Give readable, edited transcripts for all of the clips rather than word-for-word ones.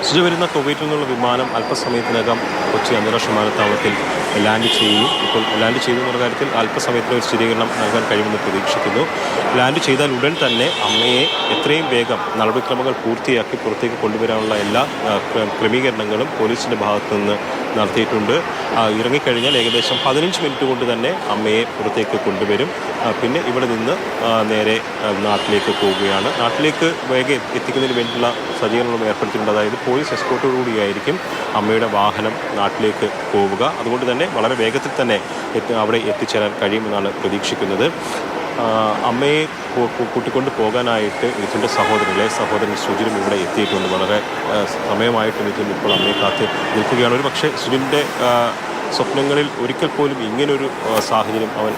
സുജ വരുന്ന കുവൈറ്റിൽ നിന്നുള്ള വിമാനം അല്പസമയത്തിനകം കൊച്ചി അന്താരാഷ്ട്ര വിമാനത്താവളത്തിൽ ലാൻഡ് ചെയ്യും. ഇപ്പോൾ ലാൻഡ് ചെയ്തു എന്നുള്ള കാര്യത്തിൽ അല്പസമയത്തിന് ഒരു സ്ഥിരീകരണം നൽകാൻ കഴിയുമെന്ന് പ്രതീക്ഷിക്കുന്നു. ലാൻഡ് ചെയ്താൽ ഉടൻ തന്നെ അമ്മയെ എത്രയും വേഗം നടപടിക്രമങ്ങൾ പൂർത്തിയാക്കി പുറത്തേക്ക് കൊണ്ടുവരാനുള്ള എല്ലാ ക്രമീകരണങ്ങളും പോലീസിൻ്റെ ഭാഗത്തു നിന്ന് നടത്തിയിട്ടുണ്ട്. ഇറങ്ങിക്കഴിഞ്ഞാൽ ഏകദേശം 15 മിനിറ്റ് കൊണ്ട് തന്നെ അമ്മയെ പുറത്തേക്ക് കൊണ്ടുവരും. പിന്നെ ഇവിടെ നിന്ന് നേരെ നാട്ടിലേക്ക് പോവുകയാണ്. നാട്ടിലേക്ക് വേഗം എത്തിക്കുന്നതിന് വേണ്ടിയുള്ള സജ്ജീകരണങ്ങളും ഏർപ്പെടുത്തിയിട്ടുണ്ട്. അതായത് പോലീസ് എസ്കോർട്ടോടുകൂടിയായിരിക്കും അമ്മയുടെ വാഹനം നാട്ടിലേക്ക് പോവുക. അതുകൊണ്ട് തന്നെ വളരെ വേഗത്തിൽ തന്നെ അവിടെ എത്തിച്ചേരാൻ കഴിയുമെന്നാണ് പ്രതീക്ഷിക്കുന്നത്. അമ്മയെ കൂട്ടിക്കൊണ്ട് പോകാനായിട്ട് മിഥുൻ്റെ സഹോദരൻ സുജിനും ഇവിടെ എത്തിയിട്ടുണ്ട്. വളരെ സമയമായിട്ട് മിഥുൻ ഇപ്പോൾ അമ്മയെ കാത്ത് നിൽക്കുകയാണ്. ഒരു പക്ഷേ സുജിൻ്റെ സ്വപ്നങ്ങളിൽ ഒരിക്കൽ പോലും ഇങ്ങനൊരു സാഹചര്യം അവൻ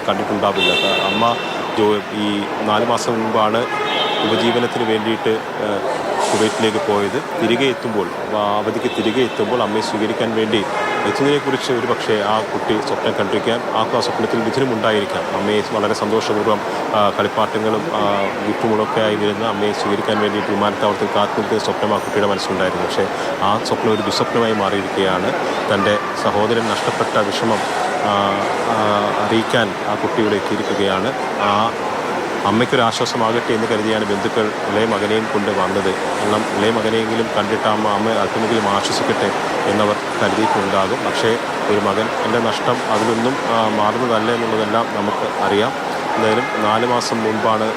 കണ്ടിട്ടുണ്ടാവില്ല. അമ്മ ഈ 4 മാസം മുമ്പാണ് ഉപജീവനത്തിന് വേണ്ടിയിട്ട് കുവൈറ്റിലേക്ക് പോയത്. അവധിക്ക് തിരികെ എത്തുമ്പോൾ അമ്മയെ സ്വീകരിക്കാൻ വേണ്ടി എത്തുന്നതിനെക്കുറിച്ച് ഒരു പക്ഷേ ആ കുട്ടി സ്വപ്നം കണ്ടിരിക്കാൻ ആ സ്വപ്നത്തിൽ മിഥുനും ഉണ്ടായിരിക്കാം. അമ്മയെ വളരെ സന്തോഷപൂർവ്വം കളിപ്പാട്ടങ്ങളും ഗിഫ്റ്റുകളൊക്കെ ആയി വരുന്ന അമ്മയെ സ്വീകരിക്കാൻ വേണ്ടിയിട്ട് വിമാനത്താവളത്തിൽ കാത്തുനിൽക്കുന്ന സ്വപ്നം ആ കുട്ടിയുടെ മനസ്സിലുണ്ടായിരുന്നു. പക്ഷേ ആ സ്വപ്നം ഒരു ദുസ്വപ്നമായി മാറിയിരിക്കുകയാണ്. തൻ്റെ സഹോദരൻ നഷ്ടപ്പെട്ട വിഷമം അറിയിക്കാൻ ആ കുട്ടിയുടെ എത്തിയിരിക്കുകയാണ്. അമ്മയ്ക്കൊരാശ്വാസമാകട്ടെ എന്ന് കരുതിയാണ് ബന്ധുക്കൾ ഇളയ മകനെയും കൊണ്ട് വന്നത്. കാരണം ഇളയ മകനെയെങ്കിലും കണ്ടിട്ട് അമ്മ അല്പമെങ്കിലും ആശ്വസിക്കട്ടെ എന്നവർ കരുതിയിട്ടുണ്ടാകും. പക്ഷേ ഒരു മകൻ്റെ നഷ്ടം അതിലൊന്നും മാറുന്നതല്ല എന്നുള്ളതെല്ലാം നമുക്ക് അറിയാം. എന്തായാലും 4 മാസം മുൻപാണ്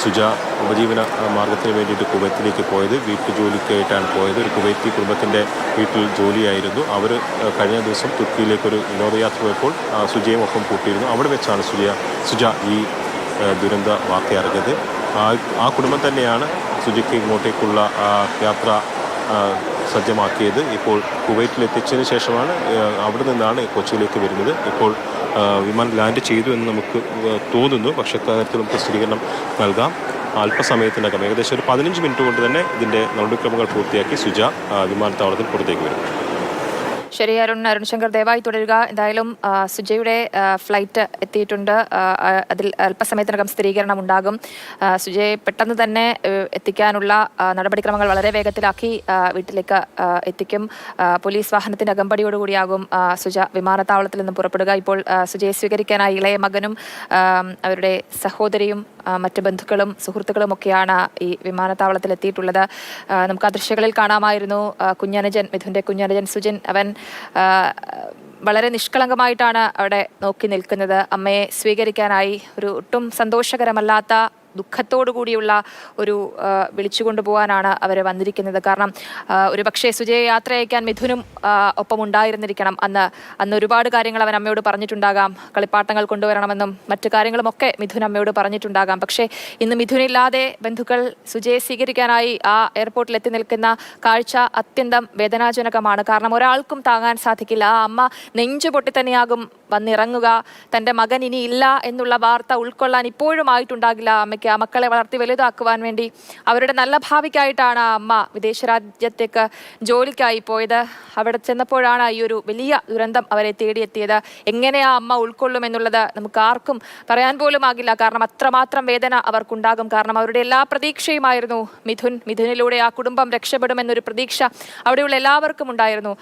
സുജ ഉപജീവന മാർഗത്തിന് വേണ്ടിയിട്ട് കുവൈത്തിലേക്ക് പോയത്. വീട്ടുജോലിക്കായിട്ടാണ് പോയത്. ഒരു കുവൈത്തി കുടുംബത്തിൻ്റെ വീട്ടിൽ ജോലിയായിരുന്നു. അവർ കഴിഞ്ഞ ദിവസം തുർക്കിയിലേക്കൊരു വിനോദയാത്ര പോയപ്പോൾ സുജയും ഒപ്പം കൂട്ടിയിരുന്നു. അവിടെ വെച്ചാണ് സുജ ഈ ദുരന്ത വാർത്ത അറിഞ്ഞത്. ആ കുടുംബം തന്നെയാണ് സുജയ്ക്ക് ഇങ്ങോട്ടേക്കുള്ള യാത്ര സജ്ജമാക്കിയത്. ഇപ്പോൾ കുവൈറ്റിലെത്തിച്ചതിന് ശേഷമാണ് അവിടെ നിന്നാണ് കൊച്ചിയിലേക്ക് വരുന്നത്. ഇപ്പോൾ വിമാനം ലാൻഡ് ചെയ്തു എന്ന് നമുക്ക് തോന്നുന്നു. പക്ഷേ കാര്യത്തിൽ നമുക്ക് സ്ഥിരീകരണം നൽകാം. അല്പസമയത്തിനകം ഏകദേശം ഒരു 15 മിനിറ്റ് കൊണ്ട് തന്നെ ഇതിൻ്റെ നടപടിക്രമങ്ങൾ പൂർത്തിയാക്കി സുജ വിമാനത്താവളത്തിൽ പുറത്തേക്ക് വരും. ശരി, അരുൺ ശങ്കർ ദയവായി തുടരുക. എന്തായാലും സുജയുടെ ഫ്ലൈറ്റ് എത്തിയിട്ടുണ്ട്. അതിൽ അല്പസമയത്തിനകം സ്ഥിരീകരണം ഉണ്ടാകും. സുജയെ പെട്ടെന്ന് തന്നെ എത്തിക്കാനുള്ള നടപടിക്രമങ്ങൾ വളരെ വേഗത്തിലാക്കി വീട്ടിലേക്ക് എത്തിക്കും. പോലീസ് വാഹനത്തിന്റെ അകമ്പടിയോടുകൂടിയാകും സുജ വിമാനത്താവളത്തിൽ നിന്ന് പുറപ്പെടുക. ഇപ്പോൾ സുജയെ സ്വീകരിക്കാനായി ഇളയ മകനും അവരുടെ സഹോദരിയും മറ്റ് ബന്ധുക്കളും സുഹൃത്തുക്കളും ഒക്കെയാണ് ഈ വിമാനത്താവളത്തിൽ എത്തിയിട്ടുള്ളത്. നമുക്ക് ആ ദൃശ്യങ്ങളിൽ കാണാമായിരുന്നു മിഥുന്റെ കുഞ്ഞനുജൻ സുജിൻ. അവൻ വളരെ നിഷ്കളങ്കമായിട്ടാണ് അവിടെ നോക്കി നിൽക്കുന്നത്. അമ്മയെ സ്വീകരിക്കാനായി ഒട്ടും സന്തോഷകരമല്ലാത്ത ദുഃഖത്തോടു കൂടിയുള്ള ഒരു വിളിച്ചുകൊണ്ടുപോകാനാണ് അവർ വന്നിരിക്കുന്നത്. കാരണം ഒരു പക്ഷേ സുജയെ യാത്ര അയക്കാൻ മിഥുനും ഒപ്പം ഉണ്ടായിരുന്നിരിക്കണം. അന്ന് ഒരുപാട് കാര്യങ്ങൾ അവൻ അമ്മയോട് പറഞ്ഞിട്ടുണ്ടാകാം. കളിപ്പാട്ടങ്ങൾ കൊണ്ടുവരണമെന്നും മറ്റു കാര്യങ്ങളുമൊക്കെ മിഥുൻ അമ്മയോട് പറഞ്ഞിട്ടുണ്ടാകാം. പക്ഷേ ഇന്ന് മിഥുനില്ലാതെ ബന്ധുക്കൾ സുജയെ സ്വീകരിക്കാനായി ആ എയർപോർട്ടിൽ എത്തി നിൽക്കുന്ന കാഴ്ച അത്യന്തം വേദനാജനകമാണ്. കാരണം ഒരാൾക്കും താങ്ങാൻ സാധിക്കില്ല. ആ അമ്മ നെഞ്ചു പൊട്ടി തന്നെയാകും വന്നിറങ്ങുക. തൻ്റെ മകൻ ഇനി ഇല്ല എന്നുള്ള വാർത്ത ഉൾക്കൊള്ളാൻ ഇപ്പോഴും ആയിട്ടുണ്ടാകില്ല അമ്മയ്ക്ക്. ആ മക്കളെ വളർത്തി വലുതാക്കുവാൻ വേണ്ടി അവരുടെ നല്ല ഭാവിക്കായിട്ടാണ് ആ അമ്മ വിദേശ രാജ്യത്തേക്ക് ജോലിക്കായി പോയത്. അവിടെ ചെന്നപ്പോഴാണ് ഈ ഒരു വലിയ ദുരന്തം അവരെ തേടിയെത്തിയത്. എങ്ങനെ ആ അമ്മ ഉൾക്കൊള്ളുമെന്നുള്ളത് നമുക്ക് ആർക്കും പറയാൻ പോലും ആകില്ല. കാരണം അത്രമാത്രം വേദന അവർക്കുണ്ടാകും. കാരണം അവരുടെ എല്ലാ പ്രതീക്ഷയുമായിരുന്നു മിഥുനിലൂടെ ആ കുടുംബം രക്ഷപ്പെടുമെന്നൊരു പ്രതീക്ഷ അവിടെയുള്ള എല്ലാവർക്കും ഉണ്ടായിരുന്നു.